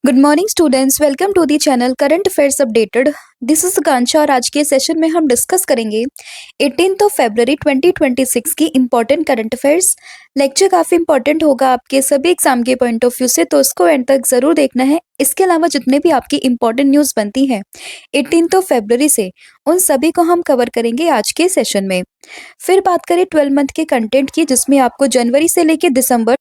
Good morning students, welcome to the channel current affairs updated. This is Kanksha और आज के session में हम डिस्कस करेंगे 18 फरवरी 2026 की इंपॉर्टेंट करंट अफेयर्स। लेक्चर काफ़ी इंपॉर्टेंट होगा आपके सभी एग्जाम के पॉइंट ऑफ व्यू से, तो उसको एंड तक ज़रूर देखना है। इसके अलावा जितने भी आपकी इंपॉर्टेंट न्यूज़ बनती हैं 18 फरवरी से, उन सभी को हम कवर करेंगे आज के सेशन में। फिर बात करें 12 मंथ के कंटेंट की, जिसमें आपको जनवरी से लेकर दिसंबर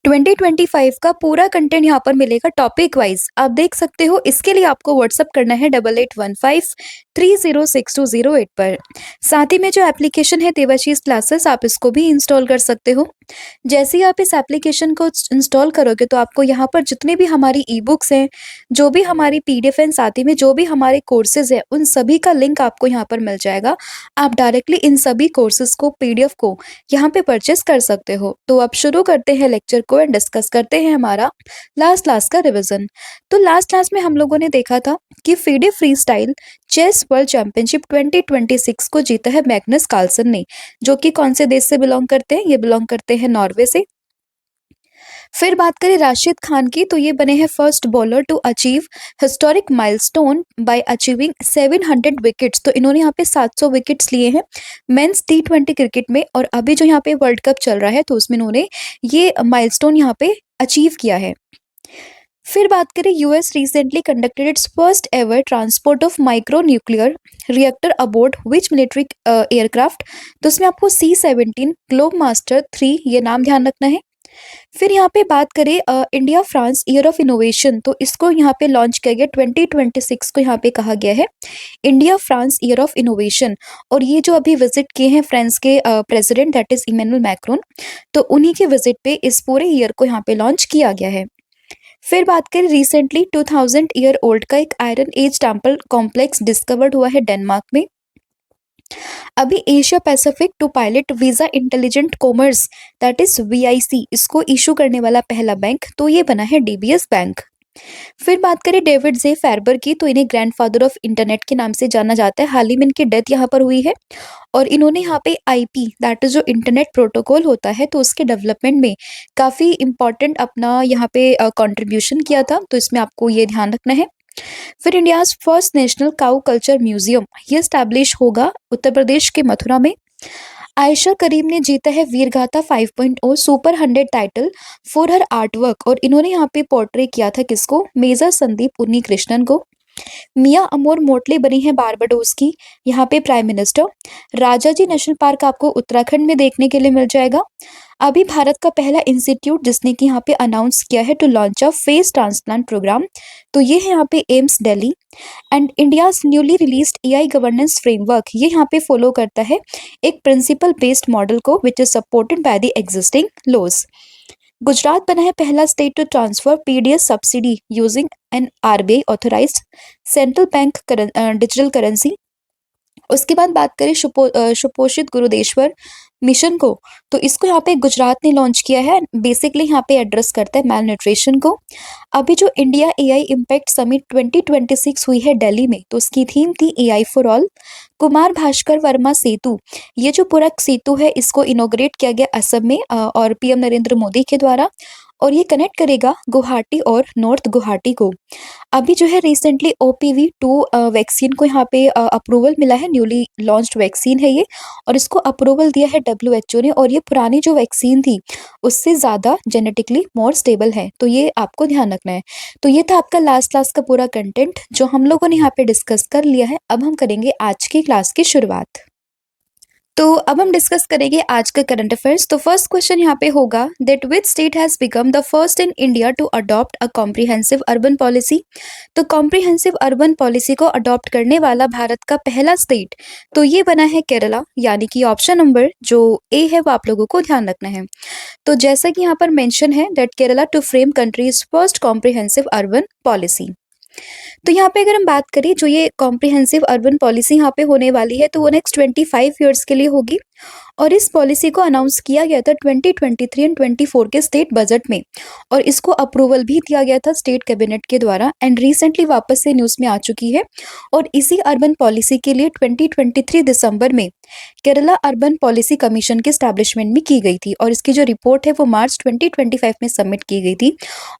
2025 का पूरा कंटेंट यहाँ पर मिलेगा टॉपिक वाइज। आप देख सकते हो, इसके लिए आपको व्हाट्सअप करना है 8815306208 पर। साथ ही में जो एप्लीकेशन है देवाशीष क्लासेस, आप इसको भी इंस्टॉल कर सकते हो। जैसे ही आप इस एप्लीकेशन को इंस्टॉल करोगे तो आपको यहाँ पर जितने भी हमारी ई बुक्स हैं, जो भी हमारी पीडीएफ हैं, साथ ही में जो भी हमारे कोर्सेज हैं, उन सभी का लिंक आपको यहाँ पर मिल जाएगा। आप डायरेक्टली इन सभी कोर्सेज को, पीडीएफ को यहाँ पे परचेस कर सकते हो। तो अब शुरू करते हैं लेक्चर को एंड डिस्कस करते हैं हमारा लास्ट क्लास का रिवीजन। तो लास्ट क्लास में हम लोगों ने देखा था कि FIDE free style chess world championship 2026 को जीता है मैग्नस कार्लसन ने, जो कि कौन से देश से बिलोंग करते हैं? ये बिलोंग करते हैं नॉर्वे से। फिर बात करें राशिद खान की, तो ये बने हैं first bowler to achieve historic milestone by achieving 700 wickets. तो इन्होंने यहाँ पे 700 विकेट्स लिए हैं मेंस T20 क्रिकेट में, और अभी जो यहाँ पे वर्ल्ड कप चल रहा है तो उसमें इन्होंने ये माइलस्टोन यहाँ पे अचीव किया है। फिर बात करें, US recently conducted its first ever transport of micro nuclear reactor aboard which military aircraft. तो उसमें आपको C-17 ग्लोब मास्टर 3 ये नाम ध्यान रखना है। फिर यहाँ पे बात करें India France year of innovation, तो इसको यहाँ पे लॉन्च किया गया 2026 को, यहाँ पे कहा गया है India France year of innovation. और ये जो अभी विजिट किए हैं फ्रांस के president, that is Emmanuel Macron, तो उन्हीं के विजिट पे इस पूरे ईयर को यहाँ पे लॉन्च किया गया है। फिर बात करें, रिसेंटली 2000 ईयर ओल्ड का एक iron age temple complex discovered हुआ है डेनमार्क में। अभी Asia Pacific to pilot Visa intelligent commerce, that is VIC, इसको इशू करने वाला पहला बैंक तो ये बना है DBS बैंक। फिर बात करें डेविड जे फैरबर की, तो इन्हें ग्रैंडफादर ऑफ इंटरनेट के नाम से जाना जाता है। हाल ही में इनकी डेथ यहाँ पर हुई है, और इन्होंने यहाँ पे IP, दैट इज जो इंटरनेट प्रोटोकॉल होता है, तो उसके डेवलपमेंट में काफ़ी इंपॉर्टेंट अपना यहाँ पे कंट्रीब्यूशन किया था, तो इसमें आपको ये ध्यान रखना है। फिर India's first national cow culture museum ये स्टैब्लिश होगा उत्तर प्रदेश के मथुरा में। आयशा करीम ने जीता है वीरगाथा 5.0 super 100 title for her artwork, और इन्होंने यहाँ पे पोर्ट्रे किया था किसको? मेजर संदीप उन्नी कृष्णन को। मिया अमोर मोटली बनी है बारबाडोस की यहाँ पे prime minister. Rajaji national park आपको उत्तराखंड में देखने के लिए मिल जाएगा। अभी भारत का पहला इंस्टीट्यूट जिसने कि यहाँ पे अनाउंस किया है to launch a face transplant programme, तो ये है यहाँ पे AIIMS Delhi. And India's newly released AI governance framework ये यहाँ पे फॉलो करता है एक प्रिंसिपल बेस्ड मॉडल को, which is supported by the existing laws. Gujarat बना है पहला state to transfer PDS subsidy using an RBI authorised central bank digital currency. उसके बाद बात करें सुपोषित गुरुदेश्वर मिशन को, तो इसको यहाँ पे गुजरात ने लॉन्च किया है। बेसिकली यहाँ पे एड्रेस करता है मैल न्यूट्रिशन को। अभी जो इंडिया AI इम्पैक्ट समिट 2026 हुई है दिल्ली में, तो उसकी थीम थी AI for all. Kumar Bhaskar Varma Setu, ये जो पूरा सेतु है इसको इनोग्रेट किया गया असम में और PM नरेंद्र मोदी के द्वारा, और ये कनेक्ट करेगा गुवाहाटी और नॉर्थ गुवाहाटी को। अभी जो है रिसेंटली OPV2 वैक्सीन को यहाँ पे अप्रूवल मिला है, न्यूली लॉन्च्ड वैक्सीन है ये, और इसको अप्रूवल दिया है WHO ने, और ये पुरानी जो वैक्सीन थी उससे ज़्यादा जेनेटिकली मोर स्टेबल है, तो ये आपको ध्यान रखना है। तो ये था आपका लास्ट क्लास का पूरा कंटेंट जो हम लोगों ने यहाँ पे डिस्कस कर लिया है। अब हम करेंगे आज की क्लास की शुरुआत। तो अब हम डिस्कस करेंगे आज का करंट अफेयर्स। तो फर्स्ट क्वेश्चन यहाँ पे होगा that which state has become the first in India to adopt a comprehensive urban policy. तो कॉम्प्रिहेंसिव अर्बन पॉलिसी को अडॉप्ट करने वाला भारत का पहला स्टेट तो ये बना है केरला, यानी कि ऑप्शन नंबर जो A है वो आप लोगों को ध्यान रखना है। तो जैसा कि यहाँ पर मेंशन है that Kerala to frame country's first comprehensive urban policy. तो यहाँ पे अगर हम बात करें, जो ये कॉम्प्रिहेंसिव अर्बन पॉलिसी यहाँ पे होने वाली है तो वो नेक्स्ट 25 ईयर्स के लिए होगी, और इस पॉलिसी को अनाउंस किया गया था 2023 एंड 24 के स्टेट बजट में, और इसको अप्रूवल भी दिया गया था स्टेट कैबिनेट के द्वारा, एंड रिसेंटली वापस से न्यूज़ में आ चुकी है। और इसी अर्बन पॉलिसी के लिए 2023 दिसंबर में केरला अर्बन पॉलिसी कमीशन की एस्टैब्लिशमेंट भी की गई थी, और इसकी जो रिपोर्ट है वो मार्च 2025 में सबमिट की गई थी।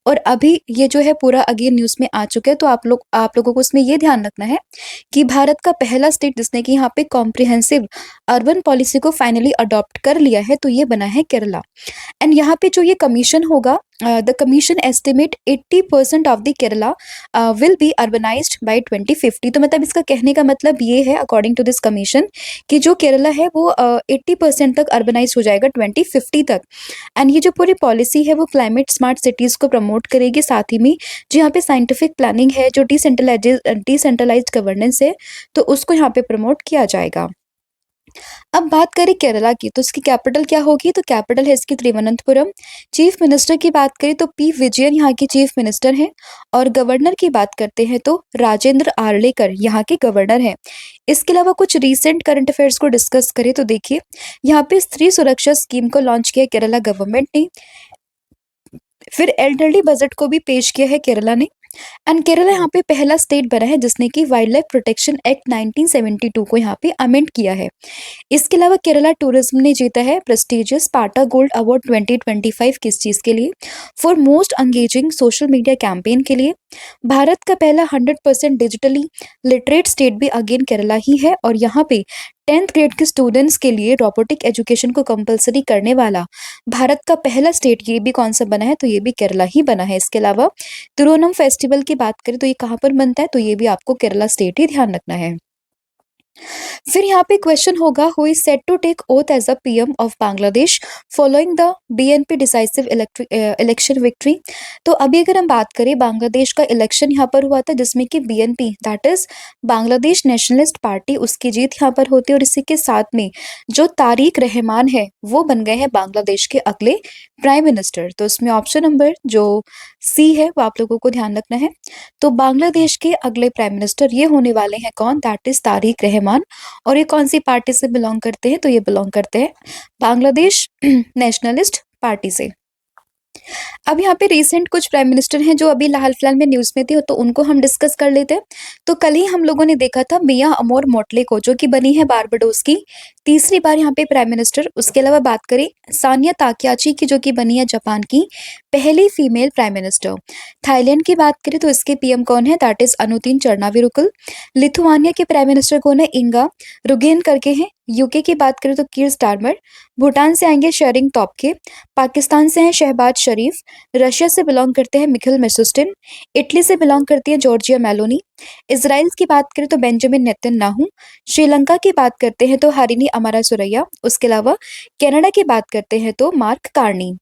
और अभी ये जो है पूरा अगेन न्यूज़ में आ चुका है, तो आप लोगों को इसमें ये ध्यान रखना है कि भारत का पहला स्टेट जिसने कि यहाँ पे कॉम्प्रिहेंसिव अर्बन पॉलिसी को फाइनली अडॉप्ट कर लिया है, तो ये बना है केरला। एंड यहाँ पे जो ये कमीशन होगा, the commission estimate 80% of the Kerala will be urbanised by 2050। तो मतलब इसका कहने का मतलब ये है, अकॉर्डिंग टू दिस कमीशन, कि जो केरला है वो 80% तक अर्बनाइज हो जाएगा 2050 तक। एंड ये जो पूरी पॉलिसी है वो क्लाइमेट स्मार्ट सिटीज़ को प्रमोट करेगी, साथ ही में जो यहाँ पे साइंटिफिक प्लानिंग है, जो डिसेंट्रलाइज्ड गवर्नेंस है, तो उसको यहाँ पे प्रमोट किया जाएगा। अब बात करें केरला की, तो इसकी कैपिटल क्या होगी? तो कैपिटल है इसकी तिरुवनंतपुरम। चीफ मिनिस्टर की बात करें तो पी विजयन यहाँ के चीफ मिनिस्टर हैं, और गवर्नर की बात करते हैं तो राजेंद्र आर्लेकर यहाँ के गवर्नर हैं। इसके अलावा कुछ रीसेंट करंट अफेयर्स को डिस्कस करें तो देखिए, यहाँ पे स्त्री सुरक्षा स्कीम को लॉन्च किया केरला गवर्नमेंट ने। फिर एल्डरली बजट को भी पेश किया है केरला ने। एंड केरला यहाँ पे पहला स्टेट बना है जिसने कि वाइल्ड लाइफ प्रोटेक्शन एक्ट 1972 को यहाँ पे अमेंड किया है। इसके अलावा केरला टूरिज्म ने जीता है प्रेस्टिजियस पाटा गोल्ड अवार्ड 2025 किस चीज़ के लिए? For most engaging social media campaign के लिए। भारत का पहला 100% डिजिटली लिटरेट स्टेट भी अगेन केरला ही है, और यहाँ पे 10th ग्रेड के स्टूडेंट्स के लिए रोबोटिक एजुकेशन को कंपलसरी करने वाला भारत का पहला स्टेट ये भी कौन सा बना है? तो ये भी केरला ही बना है। इसके अलावा तिरुओनम फेस्टिवल की बात करें तो ये कहाँ पर बनता है? तो ये भी आपको केरला स्टेट ही ध्यान रखना है। फिर यहाँ पे क्वेश्चन होगा, who is set to take oath as a PM of Bangladesh following the BNP decisive election victory. तो अभी अगर हम बात करें, बांग्लादेश का इलेक्शन यहाँ पर हुआ था जिसमें कि BNP that is Bangladesh nationalist party, उसकी जीत यहाँ पर होती है। और इसी के साथ में जो तारिक रहमान है वो बन गए हैं बांग्लादेश के अगले प्राइम मिनिस्टर। तो इसमें ऑप्शन नंबर जो सी है वो आप लोगों को ध्यान रखना है। तो बांग्लादेश के अगले प्राइम मिनिस्टर ये होने वाले हैं कौन? That is Tariq Rahman. और ये कौन सी पार्टी से बिलोंग करते हैं? तो ये बिलोंग करते हैं बांग्लादेश नेशनलिस्ट पार्टी से। अब यहाँ पे रिसेंट कुछ प्राइम मिनिस्टर हैं जो अभी हाल फिलहाल में न्यूज़ में थे, तो उनको हम डिस्कस कर लेते हैं। तो कल ही हम लोगों ने देखा था मिया अमोर मोटले को, जो कि बनी है बारबाडोस की तीसरी बार यहाँ पे प्राइम मिनिस्टर। उसके अलावा बात करें सानिया ताकियाची की, जो कि बनी है जापान की पहली फीमेल प्राइम मिनिस्टर। थाईलैंड की बात करें तो इसके पीएम कौन है? That is Anutin Charnvirakul. Lithuania के प्राइम मिनिस्टर कौन है? इंगा रुगेन करके हैं। यूके की बात करें तो कीर स्टारमर। भूटान से आएंगे शेरिंग तोब्गे। पाकिस्तान से हैं शहबाज शरीफ। रशिया से बिलोंग करते हैं मिखिल मिशुस्टिन। इटली से बिलोंग करती है जॉर्जिया मेलोनी। इजराइल की बात करें तो बेंजामिन नेतन्याहू। श्रीलंका की बात करते हैं तो हारिनी अमारा सुरैया। उसके अलावा कनाडा की बात करते हैं तो मार्क कार्नी।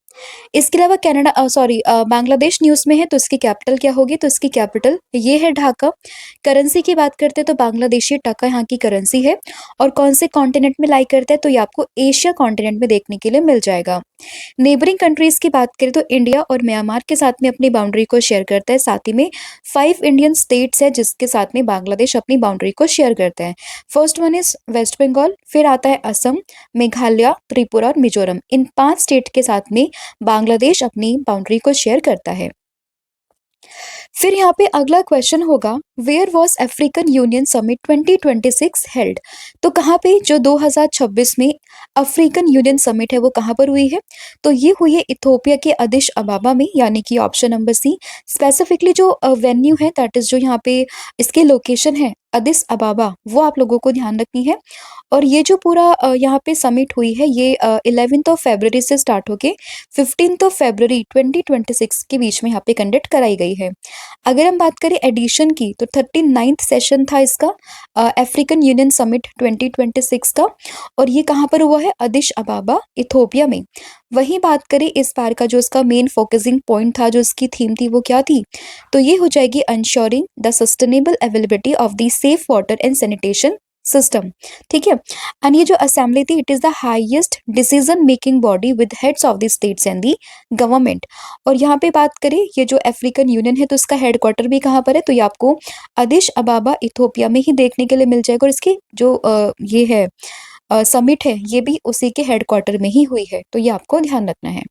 इसके अलावा बांग्लादेश न्यूज़ में है, तो इसकी कैपिटल क्या होगी? तो इसकी कैपिटल ये है ढाका। करेंसी की बात करते हैं तो बांग्लादेशी टका यहाँ की करेंसी है। और कौन से कॉन्टिनेंट में लाई करता है? तो ये आपको एशिया कॉन्टिनेंट में देखने के लिए मिल जाएगा। नेबरिंग कंट्रीज की बात करें तो इंडिया और म्यांमार के साथ में अपनी बाउंड्री को शेयर करता है। साथ ही में 5 इंडियन स्टेट्स है जिसके साथ में बांग्लादेश अपनी बाउंड्री को शेयर करता है। First one is West Bengal, फिर आता है असम, मेघालय, त्रिपुरा और मिजोरम। इन 5 स्टेट के साथ में बांग्लादेश अपनी बाउंड्री को शेयर करता है। फिर यहाँ पे अगला क्वेश्चन होगा, where was African Union summit 2026 held? तो कहाँ पे जो 2026 में अफ्रीकन यूनियन समिट है वो कहाँ पर हुई है? तो ये हुई है इथोपिया के अदिश अबाबा में, यानी कि ऑप्शन नंबर सी। स्पेसिफिकली जो वेन्यू है दैट इज जो यहाँ पे इसके लोकेशन है अदिस अबाबा, वो आप लोगों को ध्यान रखनी है। और ये जो पूरा यहाँ पे समिट हुई है ये 11th ऑफ फरवरी से स्टार्ट होके 15th ऑफ फरवरी 2026 के बीच में यहाँ पे कंडक्ट कराई गई है। अगर हम बात करें एडिशन की तो 39th सेशन था इसका अफ्रीकन यूनियन समिट 2026 का, और ये कहाँ पर हुआ है? अदिश अबाबा इथोपिया में। वहीं बात करें इस बार का जो इसका मेन फोकसिंग पॉइंट था, जो इसकी थीम थी, वो क्या थी? तो ये हो जाएगी ensuring the sustainable availability of the safe water and sanitation system. ठीक है। एंड ये जो असेंबली थी, it is the highest decision making body with heads of the states and the government. और यहाँ पे बात करें ये जो अफ्रीकन यूनियन है तो इसका हेडक्वार्टर भी कहाँ पर है? तो ये आपको अदिश अबाबा इथोपिया में ही देखने के लिए मिल जाएगा। और इसकी जो ये है समिट है ये भी उसी के हेडक्वार्टर में ही हुई है, तो ये आपको ध्यान रखना है।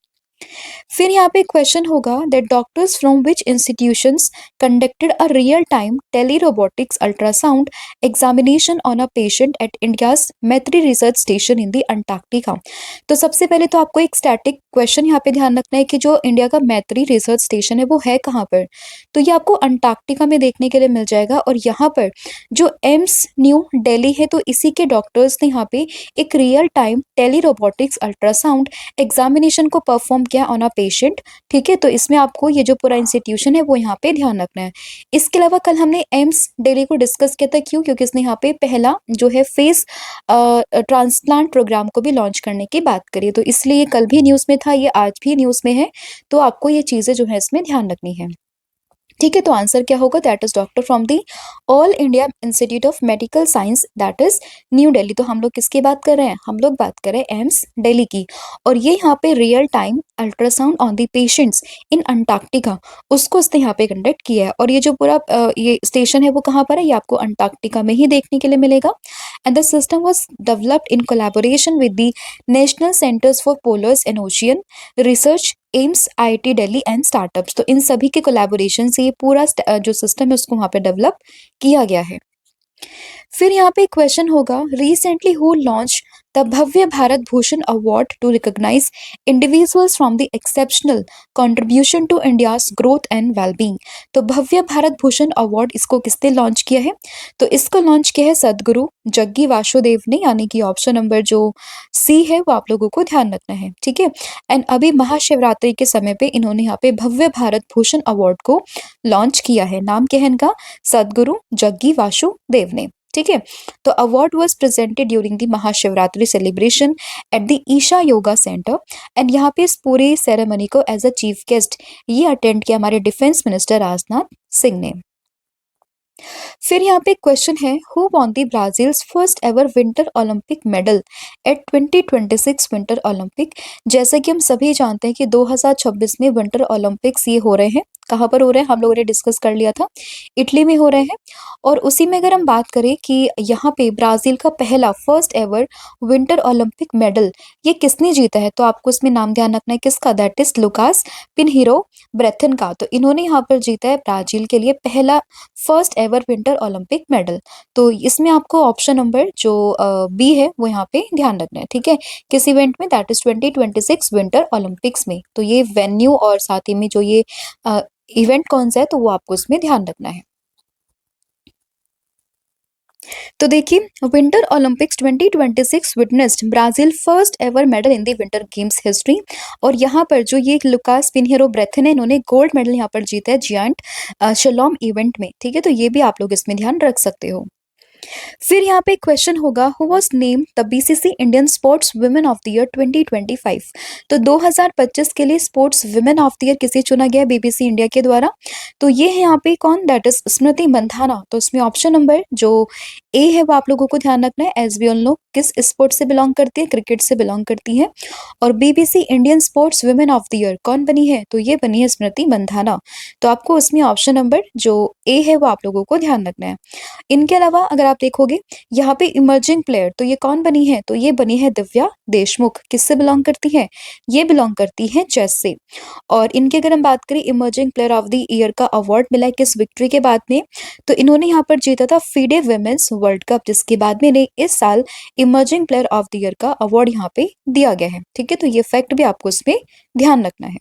फिर यहाँ पे क्वेश्चन होगा that doctors from which institutions conducted a real time telerobotics ultrasound examination on a patient at India's Maitri research station in the Antarctica. तो सबसे पहले तो आपको एक स्टैटिक क्वेश्चन यहाँ पे ध्यान रखना है कि जो इंडिया का मैत्री रिसर्च स्टेशन है वो है कहाँ पर, तो ये आपको अंटार्कटिका में देखने के लिए मिल जाएगा। और यहाँ पर जो एम्स न्यू दिल्ली है तो इसी के डॉक्टर्स ने यहाँ पे एक real time telerobotics ultrasound examination को परफॉर्म किया ऑन अ पेशेंट। ठीक है, तो इसमें आपको ये जो पूरा इंस्टीट्यूशन है वो यहाँ पे ध्यान रखना है। इसके अलावा कल हमने एम्स दिल्ली को डिस्कस किया था, क्यों? क्योंकि इसने यहाँ पे पहला जो है फेस ट्रांसप्लांट प्रोग्राम को भी लॉन्च करने की बात करी, तो इसलिए ये कल भी न्यूज़ में था, ये आज भी न्यूज़ में है, तो आपको ये चीज़ें जो है इसमें ध्यान रखनी है। ठीक है, तो आंसर क्या होगा? That is doctor from the all India institute of medical science, that is new Delhi. तो हम लोग किसकी बात कर रहे हैं? हम लोग बात कर रहे हैं एम्स दिल्ली की। और ये यहाँ पे real time ultrasound on the patients in Antarctica, उसको इसने यहाँ पे कंडक्ट किया है। और ये जो पूरा ये स्टेशन है वो कहाँ पर है? ये आपको अंटार्कटिका में ही देखने के लिए मिलेगा। And the system was developed in collaboration with the national centres for polars and ocean research, AIIMS, IIT Delhi and startups. तो इन सभी के कोलैबोरेशन से ये पूरा जो सिस्टम है उसको वहाँ पे डेवलप किया गया है। फिर यहाँ पे क्वेश्चन होगा recently who launch the Bhavya Bharat Bhushan award to recognise individuals from the exceptional contribution to India's growth and wellbeing. तो भव्य भारत भूषण अवार्ड इसको किसने लॉन्च किया है? तो इसको लॉन्च किया है सदगुरु जग्गी वासुदेव ने, यानी कि ऑप्शन नंबर जो सी है वो आप लोगों को ध्यान रखना है। ठीक है, एंड अभी महाशिवरात्रि के समय पे इन्होंने यहाँ पे भव्य भारत भूषण अवार्ड को लॉन्च किया है। नाम क्या है इनका? सदगुरु जग्गी वासुदेव ने। ठीक है, तो award was presented during the Mahashivratri celebration at the Isha yoga centre. And यहाँ पे इस पूरे सेरेमनी को एज अ चीफ गेस्ट ये अटेंड किया हमारे डिफेंस मिनिस्टर राजनाथ सिंह ने। फिर यहाँ पे क्वेश्चन है who won the Brazil's first ever winter Olympic medal at 2026 winter Olympic. जैसे कि हम सभी जानते हैं कि 2026 में विंटर ओलंपिक्स ये हो रहे हैं। कहाँ पर हो रहे हैं? हम लोगों ने डिस्कस कर लिया था, इटली में हो रहे हैं। और उसी में अगर हम बात करें कि यहाँ पे ब्राजील का पहला first ever winter Olympic medal ये किसने जीता है, तो आपको इसमें नाम ध्यान रखना है किसका? दैट इज लुकास पिनहीरो ब्रेथन का। तो इन्होंने यहाँ पर जीता है ब्राजील के लिए पहला first ever winter Olympic medal. तो इसमें आपको ऑप्शन नंबर जो बी है वो यहाँ पे ध्यान रखना है। ठीक है, किस इवेंट में? दैट इज 2026 विंटर ओलंपिक्स में। तो ये वेन्यू और साथ ही में जो ये इवेंट कौन सा है तो वो आपको इसमें ध्यान रखना है। तो देखिए winter Olympics 2026 witnessed Brazil first ever medal in the winter games history. और यहाँ पर जो ये लुकास पिनहेरो ब्रेथन है इन्होंने गोल्ड मेडल यहाँ पर जीता है जियांट शलोम इवेंट में। ठीक है, तो ये भी आप लोग इसमें ध्यान रख सकते हो। फिर यहाँ पे क्वेश्चन होगा who was named the BCC Indian sports women of the year 2025। तो 2025 के लिए sports women of the year किसे चुना गया बीबीसी इंडिया के द्वारा? तो ये है यहाँ पे कौन? That is Smriti Mandhana. तो इसमें ऑप्शन नंबर जो ए है वो आप लोगों को ध्यान रखना है। एज वी ऑल नो किस स्पोर्ट से बिलोंग करती है? क्रिकेट से बिलोंग करती है। और BBC Indian sports women of the year कौन बनी है? तो ये बनी है स्मृति मंधाना। तो आपको उसमें ऑप्शन नंबर जो ए है वो आप लोगों को ध्यान रखना है। इनके अलावा अगर आप देखोगे यहाँ पे इमर्जिंग प्लेयर तो ये कौन बनी है? तो ये बनी है दिव्या देशमुख। किससे बिलोंग करती है? ये बिलोंग करती है चेस से। और इनके अगर हम बात करें emerging player of the year का अवार्ड मिला है किस विक्ट्री के बाद में? तो इन्होंने यहाँ पर जीता था फीडे वुमेन्स वर्ल्ड कप, जिसके बाद में इन्हें इस साल emerging player of the year का अवार्ड यहाँ पे दिया गया है। ठीक है, तो ये फैक्ट भी आपको इसमें ध्यान रखना है।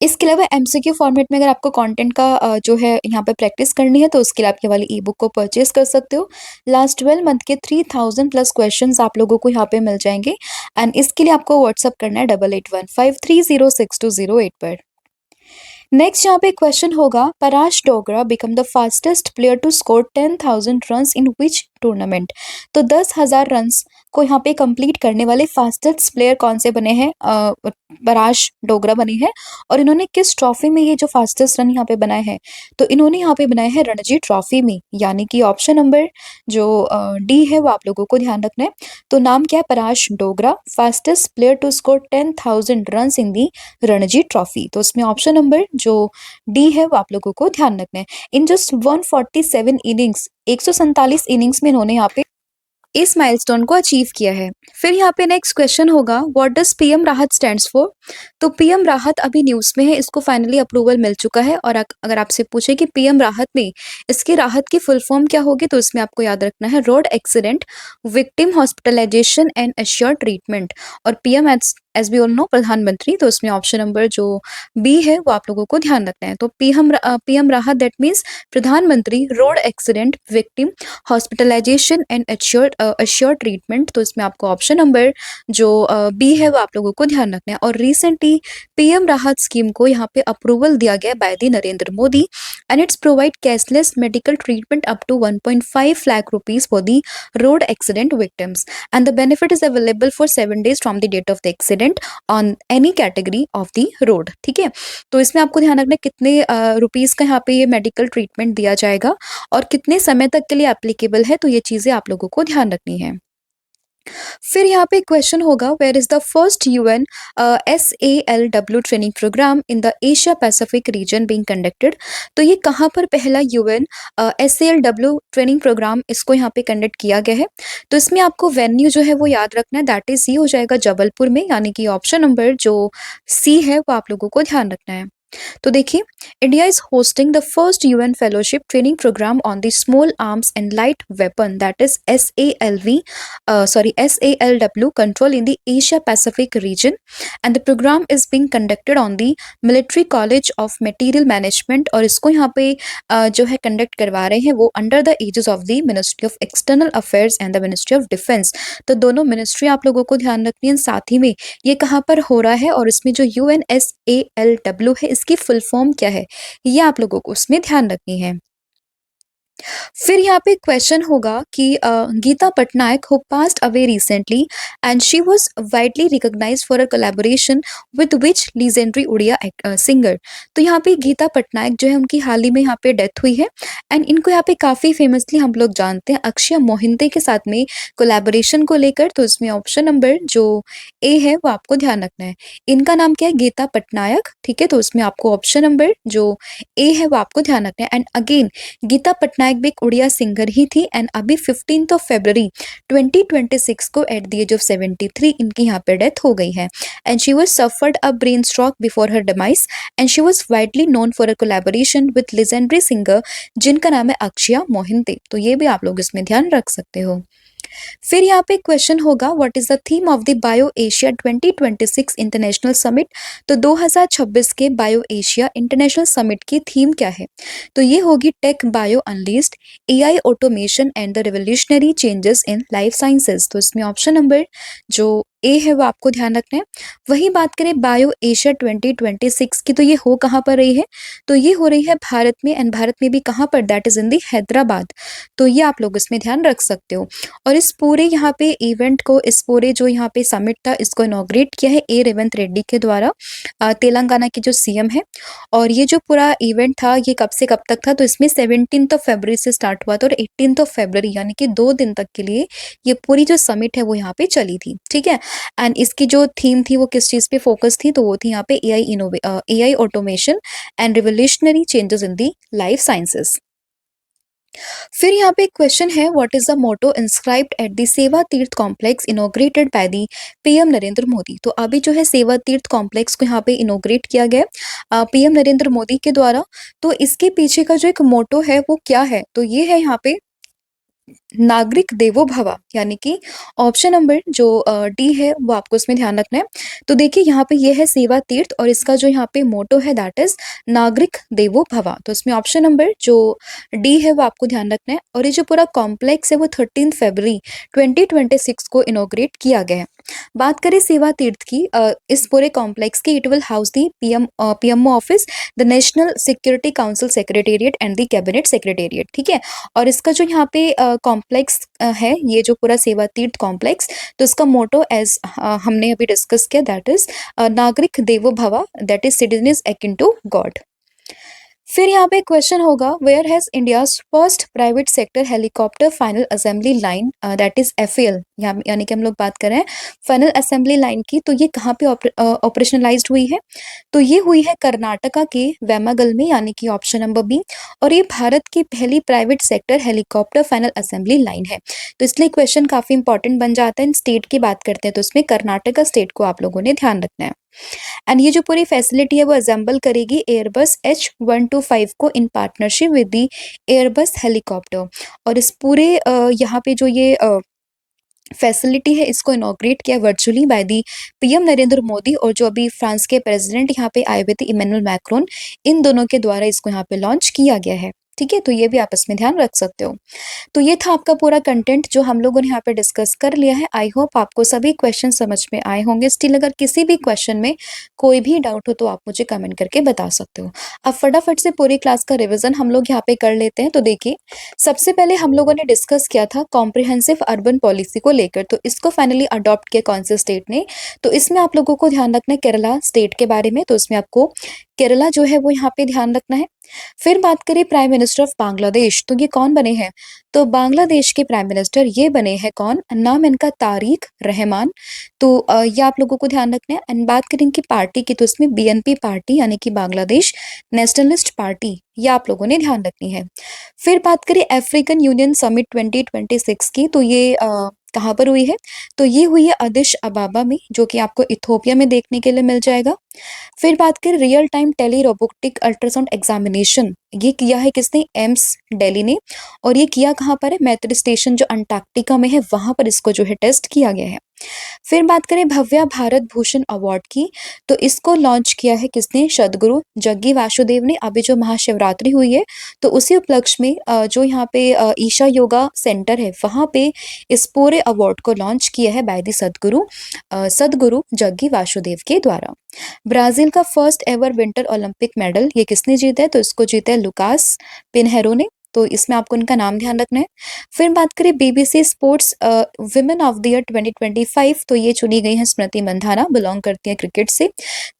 इसके अलावा एमसीक्यू फॉर्मेट में अगर आपको कंटेंट का जो है यहाँ पे प्रैक्टिस करनी है तो उसके लिए आप ये वाली ई बुक को परचेज कर सकते हो। लास्ट 12 मंथ के 3000 प्लस क्वेश्चंस आप लोगों को यहाँ पे मिल जाएंगे। एंड इसके लिए आपको व्हाट्सअप करना है 8815306208 पर। नेक्स्ट यहाँ पे क्वेश्चन होगा Paras Dogra become the fastest player to score 10,000 runs in which tournament. तो 10,000 रन्स को यहाँ पे कंप्लीट करने वाले फास्टेस्ट प्लेयर कौन से बने हैं? पराश डोगरा बने हैं। और इन्होंने किस ट्रॉफी में ये जो फास्टेस्ट रन यहाँ पे बनाए हैं? तो इन्होंने यहाँ पे बनाए हैं रणजी ट्रॉफी में, यानी कि ऑप्शन नंबर जो डी है वो आप लोगों को ध्यान रखना है। तो नाम क्या है? Paras Dogra, fastest player to score 10,000 runs in the Ranji Trophy. तो उसमें ऑप्शन नंबर जो डी है वो आप लोगों को ध्यान रखना है। इन जस्ट 147 इनिंग्स 147 इनिंग्स में इन्होंने यहाँ पे इस माइलस्टोन को अचीव किया है। फिर यहाँ पे नेक्स्ट क्वेश्चन होगा, व्हाट डज पीएम राहत स्टैंड्स फॉर? तो पीएम राहत अभी न्यूज़ में है, इसको फाइनली अप्रूवल मिल चुका है। और अगर आपसे पूछे कि पीएम राहत में इसकी राहत की फुल फॉर्म क्या होगी, तो इसमें आपको याद रखना है road accident victim hospitalisation and assured treatment. और PM as we all know Pradhan Mantri, तो इसमें ऑप्शन नंबर जो बी है वो आप लोगों को ध्यान रखना है। तो पीएम राहत दैट मीन्स प्रधानमंत्री road accident victim hospitalisation and assure treatment. तो इसमें आपको ऑप्शन नंबर जो बी है वो आप लोगों को ध्यान रखना है। और रिसेंटली पीएम राहत स्कीम को यहाँ पे अप्रूवल दिया गया by the Narendra Modi and it's provide cashless medical treatment up to 1.5 lakh rupees for the road accident victims and the benefit is available for 7 days from the date of the accident on any category of the road. ठीक है, तो इसमें आपको ध्यान रखना है कितने rupees का यहाँ पे ये मेडिकल ट्रीटमेंट दिया जाएगा और कितने समय तक के लिए एप्लीकेबल है, तो ये चीजें आप लोगों को ध्यान रखनी है। फिर यहाँ पे क्वेश्चन होगा, where is the first UN SALW training programme in the Asia Pacific region being conducted? तो ये कहाँ पर पहला यूएन SALW ट्रेनिंग प्रोग्राम इसको यहाँ पे कंडक्ट किया गया है? तो इसमें आपको वेन्यू जो है वो याद रखना है, दैट इज सी हो जाएगा जबलपुर में, यानी कि ऑप्शन नंबर जो सी है वो आप लोगों को ध्यान रखना है। तो देखिए, India is hosting the first UN fellowship training programme on the small arms and light weapon, that is SALW control in the Asia Pacific region, and the program is being conducted on the Military College of Material Management। और इसको यहाँ पे जो है conduct करवा रहे हैं वो under the aegis of the ministry of external affairs and the ministry of defence. तो दोनों मिनिस्ट्री आप लोगों को ध्यान रखनी है। साथ ही में ये कहाँ पर हो रहा है और इसमें जो UNSALW है इसकी फुल फॉर्म क्या है, ये आप लोगों को उसमें ध्यान रखनी है। फिर यहाँ पे क्वेश्चन होगा कि Geeta Patnaik who passed away recently and she was widely recognised for a collaboration with which legendary Odia singer. तो यहाँ पे गीता पटनायक जो है उनकी हाल ही में यहाँ पे डेथ हुई है एंड इनको यहाँ पे काफ़ी फेमसली हम लोग जानते हैं अक्षय मोहिंते के साथ में कोलैबोरेशन को लेकर। तो इसमें ऑप्शन नंबर जो ए है वो आपको ध्यान रखना है। इनका नाम क्या है? गीता पटनायक। ठीक है, तो इसमें आपको ऑप्शन नंबर जो ए है वो आपको ध्यान रखना है। एंड अगेन गीता पटनायक भी एक उड़िया सिंगर ही थी एंड अभी 15 फरवरी 2026 को एट द एज ऑफ 73 इनकी यहाँ पे डेथ हो गई है and she was suffered a brain stroke before her demise and she was widely known for a collaboration with legendary singer जिनका नाम है अक्षय मोहिंते। तो ये भी आप लोग इसमें ध्यान रख सकते हो। फिर यहाँ पे क्वेश्चन होगा, what is the theme of the BioAsia 2026 international summit? तो 2026 के बायो एशिया इंटरनेशनल समिट की थीम क्या है? तो ये होगी tech bio unleashed, AI automation and the revolutionary changes in life sciences. तो इसमें ऑप्शन नंबर जो ए है वो आपको ध्यान रखना है। वही बात करें बायो एशिया 2026 की, तो ये हो कहाँ पर रही है? तो ये हो रही है भारत में एंड भारत में भी कहाँ पर? दैट इज इन दी हैदराबाद। तो ये आप लोग इसमें ध्यान रख सकते हो। और इस पूरे यहाँ पे इवेंट को, इस पूरे जो यहाँ पे समिट था इसको इनॉग्रेट किया है ए रेवंत रेड्डी के द्वारा, तेलंगाना के जो सीएम है। और ये जो पूरा इवेंट था ये कब से कब तक था? तो इसमें 17 फरवरी से स्टार्ट हुआ था और 18 फरवरी यानी कि 2 दिन तक के लिए ये पूरी जो समिट है वो यहाँ पे चली थी। ठीक है, एंड इसकी जो थीम थी वो किस चीज़ पे फोकस थी? तो वो थी यहाँ पे AI automation and revolutionary changes in the life sciences. फिर यहाँ पे क्वेश्चन है, what is the motto inscribed at the Seva Teerth complex inaugurated by the PM Narendra Modi? तो अभी जो है सेवा तीर्थ कॉम्प्लेक्स को यहाँ पे इनोग्रेट किया गया पीएम नरेंद्र मोदी के द्वारा। तो इसके पीछे का जो एक मोटो है वो क्या है? तो ये है यहाँ पे नागरिक देवो भव, यानी कि ऑप्शन नंबर जो डी है वो आपको इसमें ध्यान रखना है। तो देखिए यहाँ पे ये है सेवा तीर्थ और इसका जो यहाँ पे मोटो है दैट इज नागरिक देवो भव। तो इसमें ऑप्शन नंबर जो डी है वो आपको ध्यान रखना है। और ये जो पूरा कॉम्प्लेक्स है वो 13 फरवरी 2026 को इनोग्रेट किया गया है। बात करें सेवा तीर्थ की, इस पूरे कॉम्प्लेक्स की, it will house the PMO office, the national security council secretariat and the cabinet secretariat. ठीक है, और इसका जो यहाँ पे कॉम्प्लेक्स है, ये जो पूरा सेवा तीर्थ कॉम्प्लेक्स, तो इसका मोटो एज हमने अभी डिस्कस किया दैट इज नागरिक देवो भव, that is citizen is akin to god. फिर यहाँ पे क्वेश्चन होगा, where has India's first private sector helicopter final assembly line that is FAL यानी कि हम लोग बात कर रहे हैं फाइनल असेंबली लाइन की, तो ये कहाँ पे ऑपरेशनलाइज्ड हुई है? तो ये हुई है कर्नाटका के वेमागल में, यानी कि ऑप्शन नंबर बी। और ये भारत की पहली private sector helicopter final assembly line है। तो इसलिए क्वेश्चन काफी इंपॉर्टेंट बन जाता है। स्टेट की बात करते हैं तो इसमें कर्नाटका स्टेट को आप लोगों ने ध्यान रखना है। एंड ये जो पूरी फैसिलिटी है वो असेंबल करेगी एयरबस H125 को in partnership with the Airbus helicopter. और इस पूरे यहाँ पे जो ये फैसिलिटी है इसको इनॉग्रेट किया virtually by the PM Narendra Modi, और जो अभी फ्रांस के प्रेसिडेंट यहाँ पे आए हुए थे इमैनुअल मैक्रोन, इन दोनों के द्वारा इसको यहाँ पे लॉन्च किया गया है। ठीक है, तो ये भी आप इसमें ध्यान रख सकते हो। तो ये था आपका पूरा कंटेंट जो हम लोगों ने यहाँ पे डिस्कस कर लिया है। आई होप आपको सभी क्वेश्चन समझ में आए होंगे। स्टिल अगर किसी भी क्वेश्चन में कोई भी डाउट हो तो आप मुझे कमेंट करके बता सकते हो। अब फटाफट से पूरी क्लास का रिवीजन हम लोग यहाँ पे कर लेते हैं। तो देखिए, सबसे पहले हम लोगों ने डिस्कस किया था कॉम्प्रिहेंसिव अर्बन पॉलिसी को लेकर, तो इसको फाइनली अडॉप्ट किया कौन से स्टेट ने? तो इसमें आप लोगों को ध्यान रखना है केरला स्टेट के बारे में, तो इसमें आपको केरला जो है वो यहाँ पे ध्यान रखना है। फिर बात करें प्राइम मिनिस्टर ऑफ बांग्लादेश, तो ये कौन बने हैं? तो बांग्लादेश के प्राइम मिनिस्टर ये बने हैं कौन? नाम इनका तारिक रहमान। तो ये आप लोगों को ध्यान रखना है। एंड बात करें कि पार्टी की, तो इसमें बीएनपी पार्टी यानी कि बांग्लादेश नेशनलिस्ट पार्टी, ये आप लोगों ने ध्यान रखनी है। फिर बात करें अफ्रीकन यूनियन समिट 2026 की, तो ये कहाँ पर हुई है? तो ये हुई है अदिश अबाबा में, जो कि आपको इथोपिया में देखने के लिए मिल जाएगा। फिर बात करें real time telerobotic ultrasound examination, ये किया है किसने? एम्स दिल्ली ने। और ये किया कहाँ पर है? मैत्री स्टेशन जो अंटार्कटिका में है वहां पर इसको जो है टेस्ट किया गया है। फिर बात करें भव्य भारत भूषण अवार्ड की, तो इसको लॉन्च किया है किसने? सदगुरु जग्गी वासुदेव ने। अभी जो महाशिवरात्रि हुई है तो उसी उपलक्ष्य में जो यहाँ पे ईशा योगा सेंटर है वहां पे इस पूरे अवार्ड को लॉन्च किया है बाय दी सदगुरु जग्गी वासुदेव के द्वारा। ब्राजील का first ever winter Olympic medal ये किसने जीता है? तो इसको जीता है लुकास पिनहेरो ने। तो इसमें आपको इनका नाम ध्यान रखना है। फिर बात करें BBC sports women of the year 2025, तो ये चुनी गई है स्मृति मंधाना, बिलोंग करती है क्रिकेट से।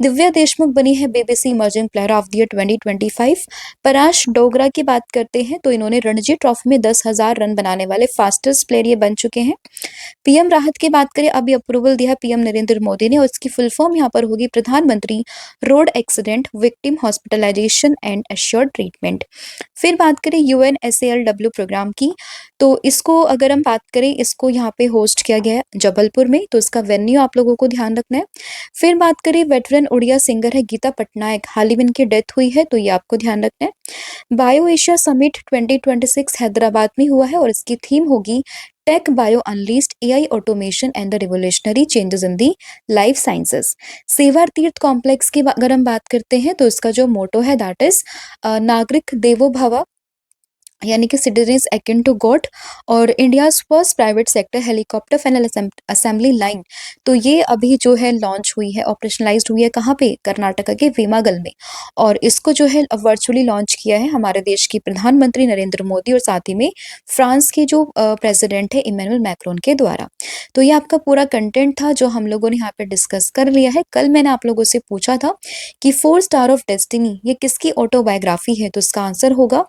दिव्या देशमुख बनी है BBC emerging player of the year 2025। Paras Dogra की बात करते हैं तो इन्होंने रणजी ट्रॉफी में 10,000 रन बनाने वाले फास्टेस्ट प्लेयर ये बन चुके हैं। पीएम राहत की बात करें, अभी अप्रूवल दिया पीएम नरेंद्र मोदी ने, और इसकी फुल फॉर्म यहाँ पर होगी प्रधानमंत्री road accident victim hospitalisation and assured treatment. फिर बात करें UNSALW प्रोग्राम की, तो इसको अगर हम बात करें, इसको यहाँ पे होस्ट किया गया है जबलपुर में, तो इसका वेन्यू आप लोगों को ध्यान रखना है। फिर बात करें वेटरन उड़िया सिंगर है गीता पटनायक, हाल ही में इनकी डेथ हुई है, तो ये आपको ध्यान रखना है। बायो एशिया समिट 2026 हैदराबाद में हुआ है और इसकी थीम होगी tech bio unleashed AI automation and the revolutionary changes in the life sciences. Seva Teerth complex की अगर हम बात करते हैं तो इसका जो मोटो है दैट इज नागरिक देवो भव, यानी कि citizen is akin to God. और India's first private sector helicopter final assembly line, तो ये अभी जो है लॉन्च हुई है, ऑपरेशनलाइज्ड हुई है कहाँ पे? कर्नाटका के वेमागल में। और इसको जो है वर्चुअली लॉन्च किया है हमारे देश के प्रधानमंत्री नरेंद्र मोदी और साथ ही में फ्रांस के जो प्रेसिडेंट है इमैनुअल मैक्रोन के द्वारा। तो ये आपका पूरा कंटेंट था जो हम लोगों ने यहाँ पे डिस्कस कर लिया है। कल मैंने आप लोगों से पूछा था कि 4 स्टार ऑफ डेस्टिनी ये किसकी ऑटोबायोग्राफी है, तो इसका आंसर होगा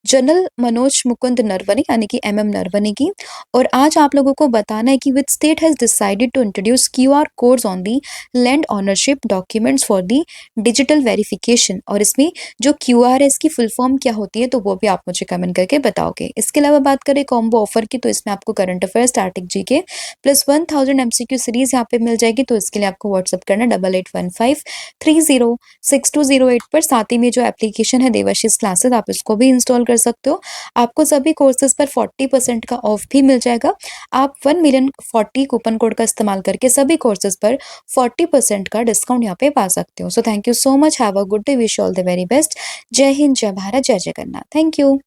जनरल मनोज मुकुंद नरवणे, यानी कि MM नरवणे की। और आज आप लोगों को बताना है कि which state has decided to introduce QR codes on the land ownership documents for the digital verification. और इसमें जो QR है इसकी फुल फॉर्म क्या होती है, तो वो भी आप मुझे कमेंट करके बताओगे। इसके अलावा बात करें कॉम्बो ऑफर की, तो इसमें आपको current affair static GK plus 1000 MCQ series यहाँ पे मिल जाएगी। तो इसके लिए आपको व्हाट्सअप करना 8815306208 पर। साथ ही में जो एप्लीकेशन है देवाशीष क्लासेस, आप इसको भी इंस्टॉल कर सकते हो। आपको सभी कोर्सेज पर 40% का ऑफ भी मिल जाएगा। आप 1,040,000 कूपन कोड का इस्तेमाल करके सभी कोर्सेज पर 40% का डिस्काउंट यहाँ पे पा सकते हो। So thank you so much, have a good day, wish all the very best. जय हिंद, जय भारत, जय जगन्नाथ। Thank you.